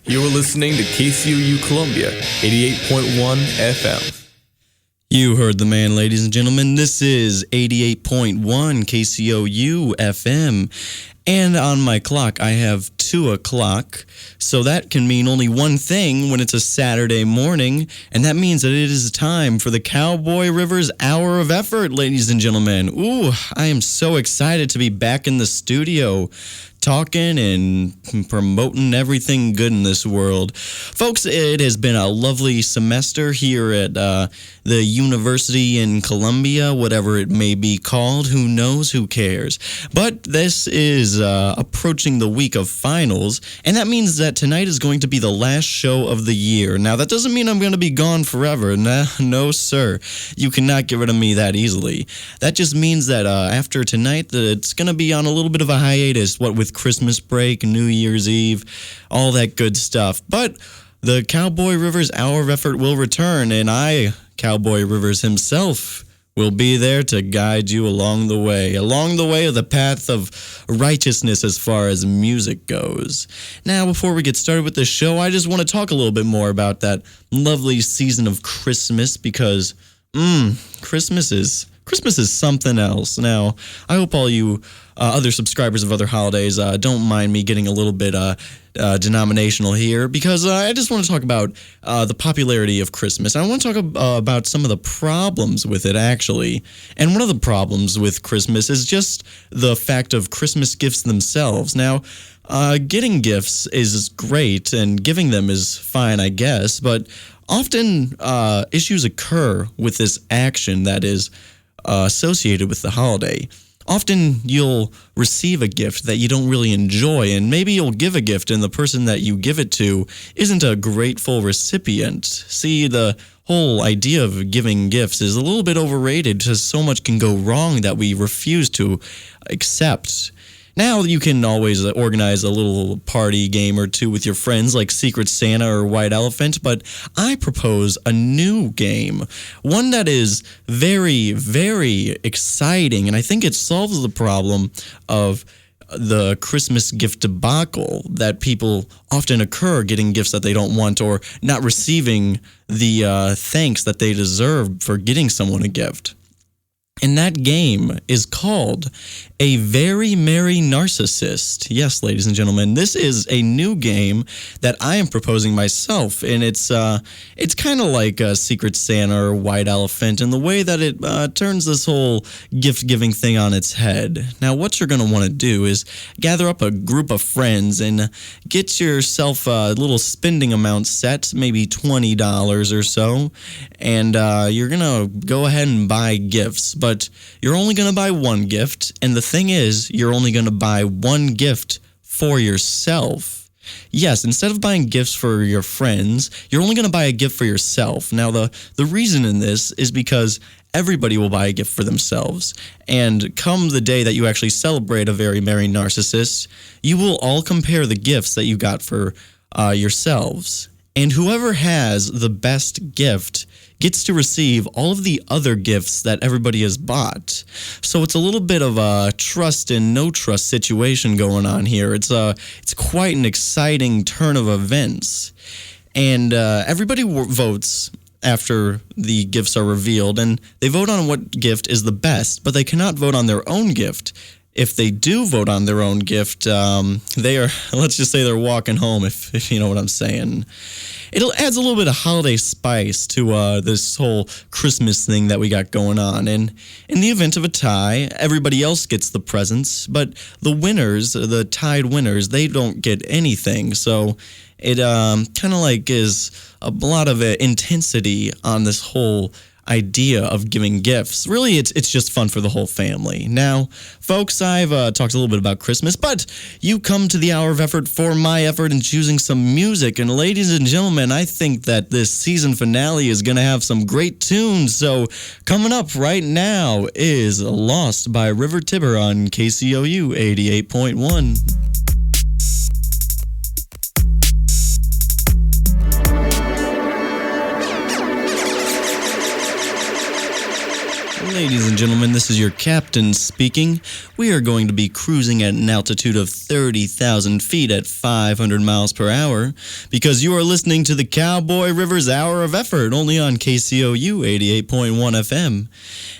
You're listening to KCOU Columbia, 88.1 FM. You heard the man, ladies and gentlemen. This is 88.1 KCOU FM. And on my clock, I have 2 o'clock. So that can mean only one thing when it's a Saturday morning. And that means that it is time for the Cowboy Rivers Hour of Effort, ladies and gentlemen. Ooh, I am so excited to be back in the studio, talking and promoting everything good in this world. Folks, it has been a lovely semester here at the university in Columbia, whatever it may be called. Who knows? Who cares? But this is approaching the week of finals, and that means that tonight is going to be the last show of the year. Now, that doesn't mean I'm going to be gone forever. No, sir. You cannot get rid of me that easily. That just means that after tonight, it's going to be on a little bit of a hiatus, what with Christmas break, New Year's Eve, all that good stuff. But the Cowboy Rivers Hour of Effort will return, and I, Cowboy Rivers himself, will be there to guide you along the way of the path of righteousness as far as music goes. Now, before we get started with the show, I just want to talk a little bit more about that lovely season of Christmas, because Christmas is something else. Now, I hope all you other subscribers of other holidays don't mind me getting a little bit denominational here, because I just want to talk about the popularity of Christmas. I want to talk about some of the problems with it, actually. And one of the problems with Christmas is just the fact of Christmas gifts themselves. Now, getting gifts is great, and giving them is fine, I guess, but often issues occur with this action that is associated with the holiday. Often you'll receive a gift that you don't really enjoy, and maybe you'll give a gift and the person that you give it to isn't a grateful recipient. See, the whole idea of giving gifts is a little bit overrated, because so much can go wrong that we refuse to accept. Now, you can always organize a little party game or two with your friends, like Secret Santa or White Elephant, but I propose a new game, one that is very, very exciting, and I think it solves the problem of the Christmas gift debacle that people often occur, getting gifts that they don't want or not receiving the thanks that they deserve for getting someone a gift. And that game is called A Very Merry Narcissist. Yes, ladies and gentlemen, this is a new game that I am proposing myself, and it's kind of like Secret Santa or White Elephant in the way that it turns this whole gift-giving thing on its head. Now, what you're going to want to do is gather up a group of friends and get yourself a little spending amount set, maybe $20 or so, and you're going to go ahead and buy gifts. But you're only going to buy one gift, and the thing is, you're only going to buy one gift for yourself. Yes, instead of buying gifts for your friends, you're only going to buy a gift for yourself. Now, the reason in this is because everybody will buy a gift for themselves. And come the day that you actually celebrate A Very Merry Narcissist, you will all compare the gifts that you got for yourselves. And whoever has the best gift gets to receive all of the other gifts that everybody has bought. So it's a little bit of a trust and no trust situation going on here. It's quite an exciting turn of events. And everybody votes after the gifts are revealed, and they vote on what gift is the best, but they cannot vote on their own gift. If they do vote on their own gift, they are, let's just say they're walking home, if you know what I'm saying. It adds a little bit of holiday spice to this whole Christmas thing that we got going on. And in the event of a tie, everybody else gets the presents, but the winners, the tied winners, they don't get anything. So it kind of like is a lot of intensity on this whole idea of giving gifts. Really, it's just fun for the whole family. Now, folks, I've talked a little bit about Christmas, but you come to the Hour of Effort for my effort in choosing some music. And ladies and gentlemen, I think that this season finale is going to have some great tunes. So coming up right now is Lost by River Tiber on KCOU 88.1. Ladies and gentlemen, this is your captain speaking. We are going to be cruising at an altitude of 30,000 feet at 500 miles per hour because you are listening to the Cowboy Rivers Hour of Effort only on KCOU 88.1 FM.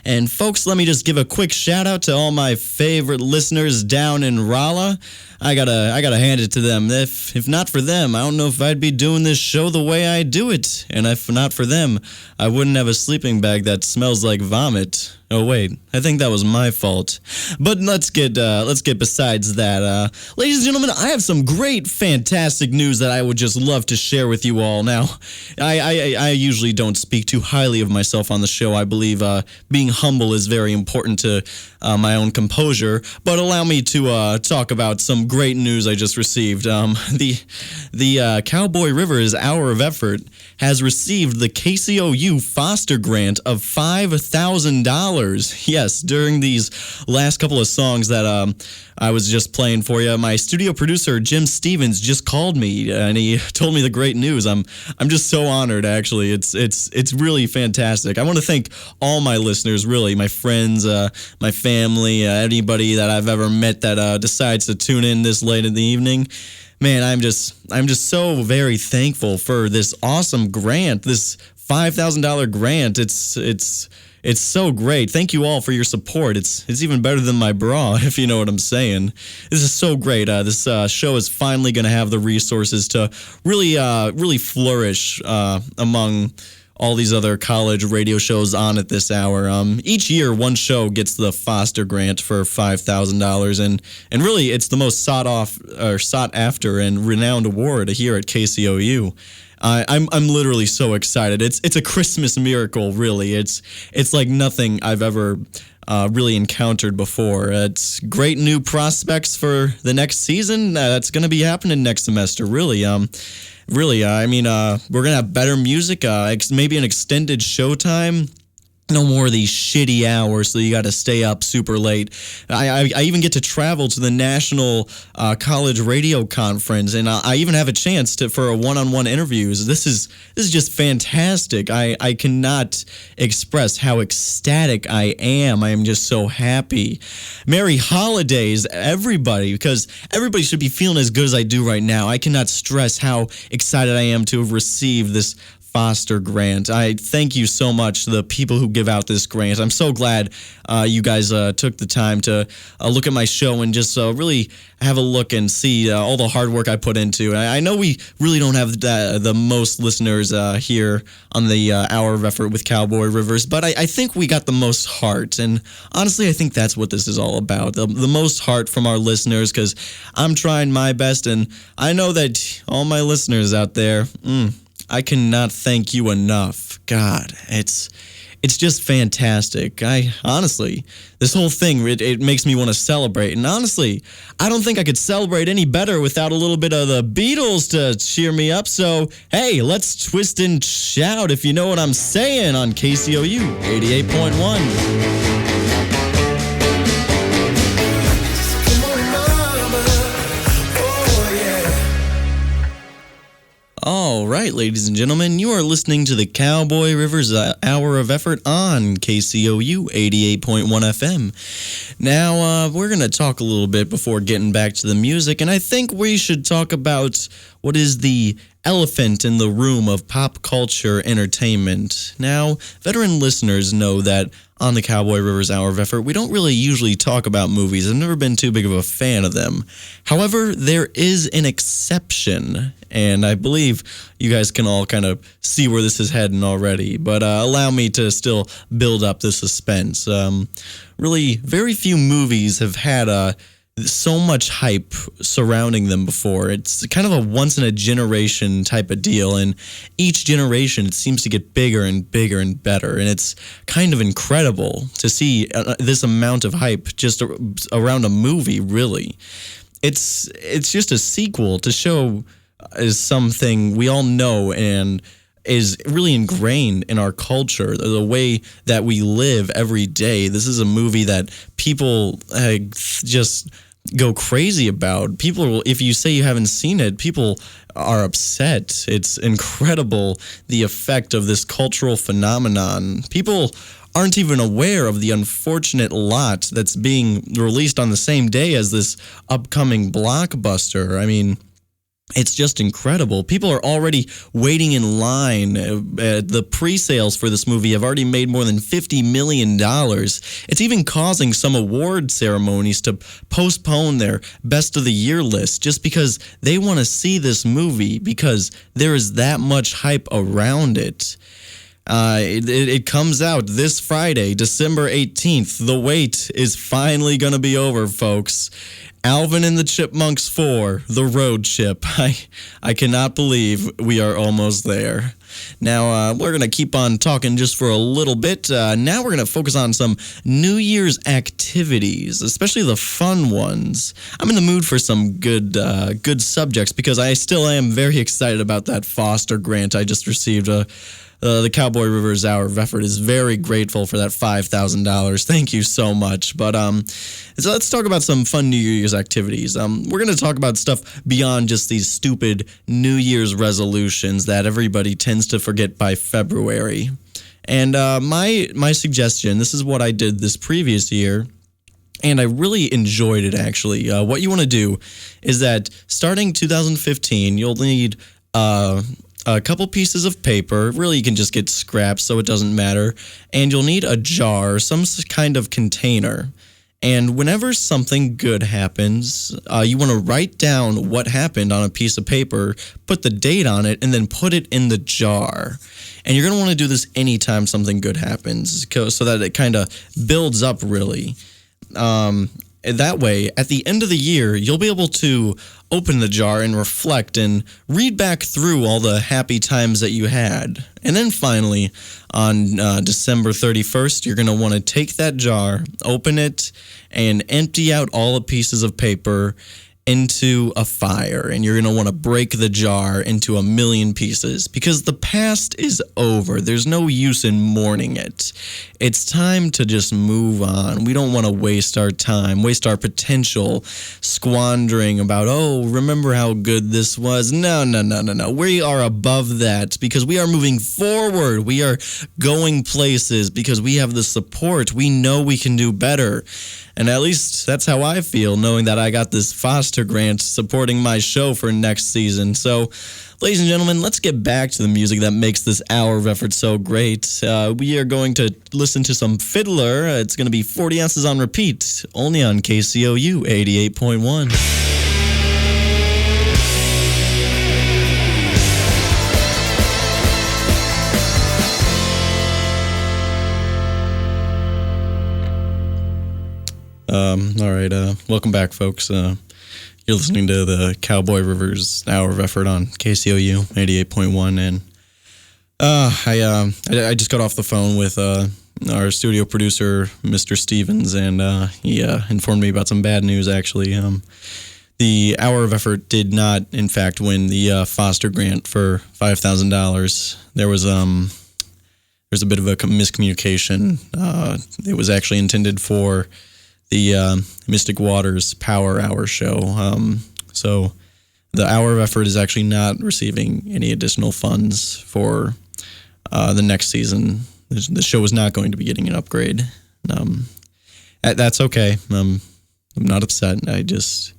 And folks, let me just give a quick shout out to all my favorite listeners down in Rolla. I gotta hand it to them. If not for them, I don't know if I'd be doing this show the way I do it. And if not for them, I wouldn't have a sleeping bag that smells like vomit. Oh wait, I think that was my fault. But let's get besides that. Ladies and gentlemen, I have some great, fantastic news that I would just love to share with you all. Now, I usually don't speak too highly of myself on the show. I believe being humble is very important to my own composure. But allow me to talk about some great news I just received. The Cowboy Rivers Hour of Effort has received the KCOU Foster Grant of $5,000. Yes, during these last couple of songs that I was just playing for you, my studio producer Jim Stevens just called me and he told me the great news. I'm just so honored. Actually, it's really fantastic. I want to thank all my listeners, really, my friends, my family, anybody that I've ever met that decides to tune in this late in the evening. Man, I'm just so very thankful for this awesome grant, this $5,000 grant. It's so great. Thank you all for your support. It's even better than my bra, if you know what I'm saying. This is so great. This show is finally going to have the resources to really flourish among all these other college radio shows on at this hour. Each year, one show gets the Foster Grant for $5,000, and really, it's the most sought after and renowned award here at KCOU. I'm literally so excited. It's a Christmas miracle, really. It's like nothing I've ever really encountered before. It's great new prospects for the next season. That's going to be happening next semester, really. I mean, we're going to have better music, maybe an extended showtime. No more of these shitty hours, so you got to stay up super late. I even get to travel to the National College Radio Conference, and I even have a chance for a one-on-one interviews. This is just fantastic. I cannot express how ecstatic I am. I am just so happy. Merry holidays, everybody, because everybody should be feeling as good as I do right now. I cannot stress how excited I am to have received this Foster Grant. I thank you so much to the people who give out this grant. I'm so glad you guys took the time to look at my show and just really have a look and see all the hard work I put into. I know we really don't have the most listeners here on the Hour of Effort with Cowboy Rivers, but I think we got the most heart. And honestly, I think that's what this is all about. The most heart from our listeners, because I'm trying my best, and I know that all my listeners out there, I cannot thank you enough. God, it's just fantastic. Honestly, this whole thing, it makes me want to celebrate. And honestly, I don't think I could celebrate any better without a little bit of the Beatles to cheer me up. So, hey, let's twist and shout, if you know what I'm saying, on KCOU 88.1. All right, ladies and gentlemen, you are listening to the Cowboy Rivers Hour of Effort on KCOU 88.1 FM. Now, we're going to talk a little bit before getting back to the music, and I think we should talk about what is the elephant in the room of pop culture entertainment. Now, veteran listeners know that on the Cowboy Rivers Hour of Effort, we don't really usually talk about movies. I've never been too big of a fan of them. However, there is an exception, and I believe you guys can all kind of see where this is heading already, but allow me to still build up the suspense. Really, very few movies have had so much hype surrounding them before. It's kind of a once-in-a-generation type of deal, and each generation it seems to get bigger and bigger and better, and it's kind of incredible to see this amount of hype just around a movie, really. It's just a sequel to show is something we all know and is really ingrained in our culture, the way that we live every day. This is a movie that people just go crazy about. People, if you say you haven't seen it, people are upset. It's incredible, the effect of this cultural phenomenon. People aren't even aware of the unfortunate lot that's being released on the same day as this upcoming blockbuster. I mean, it's just incredible. People are already waiting in line. The pre-sales for this movie have already made more than $50 million. It's even causing some award ceremonies to postpone their best of the year list just because they want to see this movie because there is that much hype around it. It comes out this Friday, December 18th. The wait is finally going to be over, folks. Alvin and the Chipmunks 4, The Road Chip. I cannot believe we are almost there. Now, we're going to keep on talking just for a little bit. Now we're going to focus on some New Year's activities, especially the fun ones. I'm in the mood for some good subjects because I still am very excited about that Foster grant I just received. The Cowboy Rivers Hour of Effort is very grateful for that $5,000. Thank you so much. But so let's talk about some fun New Year's activities. We're going to talk about stuff beyond just these stupid New Year's resolutions that everybody tends to forget by February. And my suggestion, this is what I did this previous year, and I really enjoyed it, actually. What you want to do is that starting 2015, you'll need a couple pieces of paper. Really, you can just get scraps, so it doesn't matter. And you'll need a jar, some kind of container. And whenever something good happens, you want to write down what happened on a piece of paper, put the date on it, and then put it in the jar. And you're going to want to do this anytime something good happens, so that it kind of builds up, really. That way, at the end of the year, you'll be able to open the jar and reflect and read back through all the happy times that you had. And then finally, on December 31st, you're going to want to take that jar, open it, and empty out all the pieces of paper into a fire. And you're going to want to break the jar into 1,000,000 pieces because the past is over. There's no use in mourning it. It's time to just move on. We don't want to waste our time, waste our potential squandering about, oh, remember how good this was. No. We are above that because we are moving forward. We are going places because we have the support. We know we can do better. And at least that's how I feel, knowing that I got this Foster grant supporting my show for next season. So, ladies and gentlemen, let's get back to the music that makes this hour of effort so great. We are going to listen to some Fiddler. It's going to be 40 ounces on repeat, only on KCOU 88.1. All right, welcome back, folks. You're listening to the Cowboy Rivers Hour of Effort on KCOU 88.1, and I just got off the phone with our studio producer, Mr. Stevens, and he informed me about some bad news, actually. The Hour of Effort did not, in fact, win the Foster grant for $5,000. There's a bit of a miscommunication. It was actually intended for the Mystic Waters Power Hour show. So the Hour of Effort is actually not receiving any additional funds for the next season. The show is not going to be getting an upgrade. That's okay. I'm not upset. I just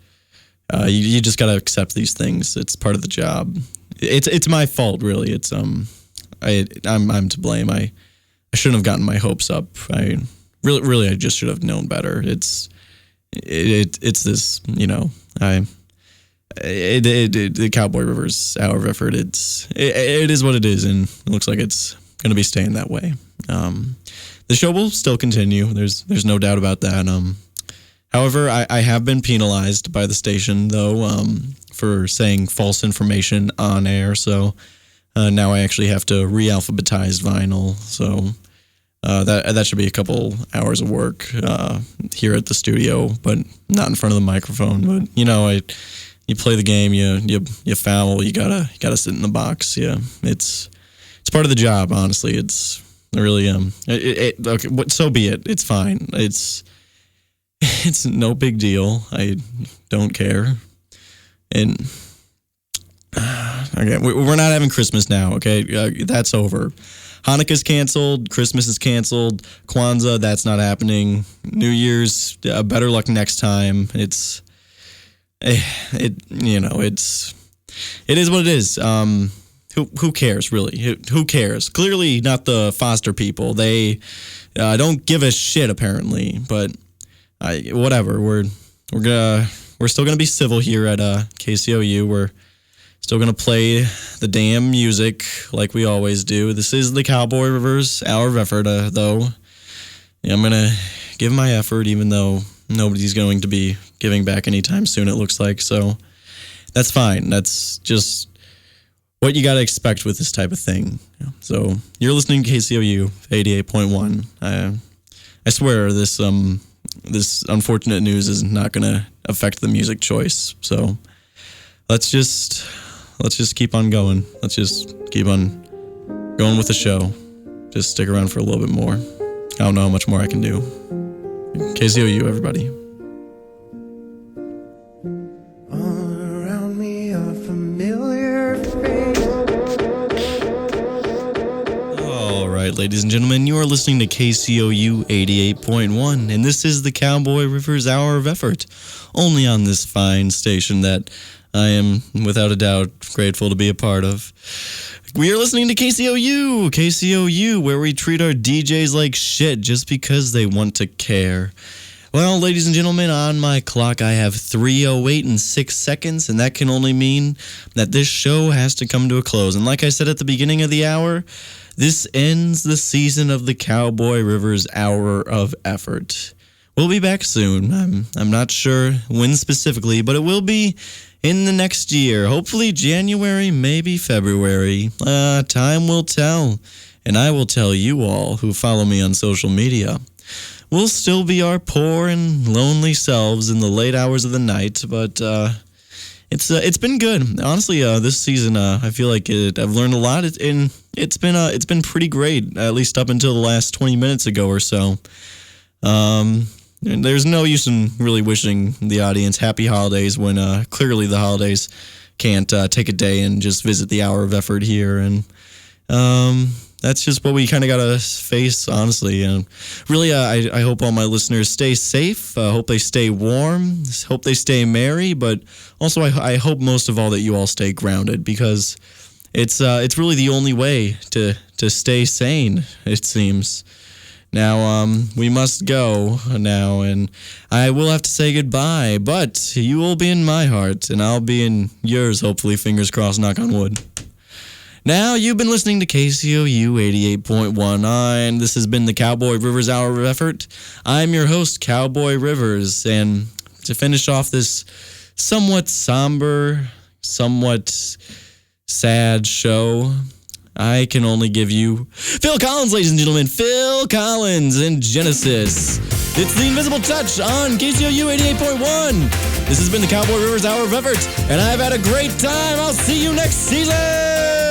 you just got to accept these things. It's part of the job. It's my fault, really. It's I'm to blame. I shouldn't have gotten my hopes up. Really, I just should have known better. It's this, the Cowboy Rivers Hour of Effort. It is what it is, and it looks like it's going to be staying that way. The show will still continue. There's no doubt about that. However, I have been penalized by the station though for saying false information on air. So now I actually have to re-alphabetize vinyl. So. That should be a couple hours of work here at the studio, but not in front of the microphone. But you play the game, you foul, you gotta sit in the box. Yeah, it's part of the job. Honestly, it's really okay. So be it. It's fine. It's no big deal. I don't care. And okay, we're not having Christmas now, okay? That's over. Hanukkah's canceled. Christmas is canceled. Kwanzaa, that's not happening. New Year's, better luck next time. It is what it is. Who cares, really? Who cares? Clearly not the Foster people. They don't give a shit, apparently. But whatever. We're still gonna be civil here at KCOU. We're still gonna play the damn music like we always do. This is the Cowboy Rivers Hour of Effort, though. I'm gonna give my effort, even though nobody's going to be giving back anytime soon, it looks like. So that's fine. That's just what you got to expect with this type of thing. So you're listening to KCOU 88.1. I swear this unfortunate news is not going to affect the music choice. So let's just keep on going. Let's just keep on going with the show. Just stick around for a little bit more. I don't know how much more I can do. KCOU, everybody. Ladies and gentlemen, you are listening to KCOU 88.1, and this is the Cowboy Rivers Hour of Effort, only on this fine station that I am, without a doubt, grateful to be a part of. We are listening to KCOU, where we treat our DJs like shit just because they want to care. Well, ladies and gentlemen, on my clock I have 3:08 and 6 seconds, and that can only mean that this show has to come to a close. And like I said at the beginning of the hour, this ends the season of the Cowboy Rivers Hour of Effort. We'll be back soon. I'm not sure when specifically, but it will be in the next year. Hopefully January, maybe February. Time will tell, and I will tell you all who follow me on social media. We'll still be our poor and lonely selves in the late hours of the night, but it's been good. Honestly, this season I feel like I've learned a lot, and it's been pretty great, at least up until the last 20 minutes ago or so. And there's no use in really wishing the audience happy holidays when clearly the holidays can't take a day and just visit the Hour of Effort here, and that's just what we kind of got to face, honestly. And really, I hope all my listeners stay safe. I hope they stay warm. Hope they stay merry. But also, I hope most of all that you all stay grounded, because it's really the only way to stay sane, it seems. Now, we must go now, and I will have to say goodbye. But you will be in my heart, and I'll be in yours, hopefully. Fingers crossed, knock on wood. Now, you've been listening to KCOU 88.1, and this has been the Cowboy Rivers Hour of Effort. I'm your host, Cowboy Rivers, and to finish off this somewhat somber, somewhat sad show, I can only give you Phil Collins, ladies and gentlemen. Phil Collins in Genesis. It's the Invisible Touch on KCOU 88.1. This has been the Cowboy Rivers Hour of Effort, and I've had a great time. I'll see you next season.